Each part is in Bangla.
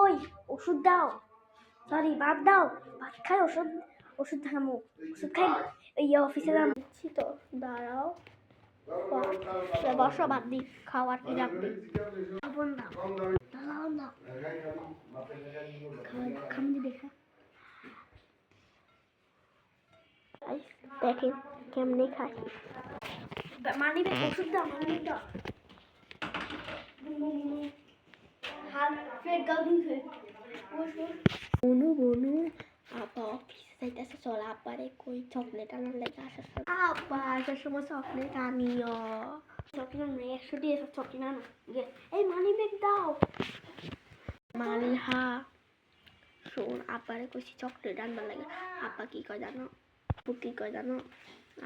কই ওষুধ দাও, সরি ভাত দাও, ভাত খাই, ওষুধ খামু, ওষুধ খাই, এই অফিসে যাচ্ছি তো, দাঁড়াও বসো, বাদ দি খাওয়ার কি লাগবে, দাঁড়াও না খামনি দেখা দেখেন কেমনে খাই, মানি ওষুধ দাও, মানি দাও, বনু বনু আপা অফিসে যাইতেছে, চল আপারে কই চকলেট আনার লাগে আসার সময়, আপা আসার সময় চকলেট আনিও, চকলেট আনো 100 দিয়ে চকলেট আনো, এই মানি ব্যাগ দাও, মানি হা শোন আপারে কইছি চকলেট আনবার লাগে, আপা কি কয় জানো, আপু কি কয় জানো,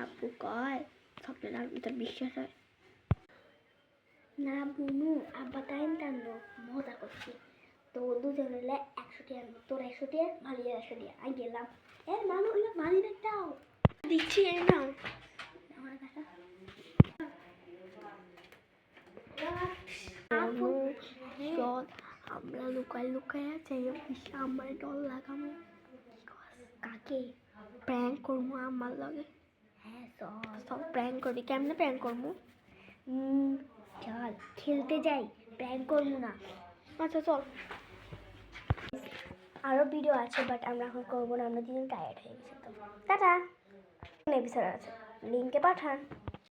আপু কয় চকলেট আনতে তোর বিশ্বাস হয় না বুনু, আব্বা টাইম টানলো, মজা করছি তো, দুজন মিলে 100 টাকা আনবো, তোর 100 টাকা মালিয়ার 100 টাকা, আমি গেলাম, নানু ওই মানি ব্যাগ দাও, দিচ্ছি এই নাও, আমার দেখা চল আমরা লুকাই লুকাই আছে আমার ডল লাগামো, কাকে প্র্যাঙ্ক করবো আমার লগে, হ্যাঁ সব প্র্যাঙ্ক করি, কেমনে প্র্যাঙ্ক করবো, চল খেলতে যাই, প্র্যাঙ্ক করবো না, আচ্ছা চল, আরও ভিডিও আছে বাট আমরা এখন করবো না, আমরা দুজন টায়ার্ড হয়ে গেছি তো, টাটা, এপিসোড আছে লিঙ্কে পাঠান।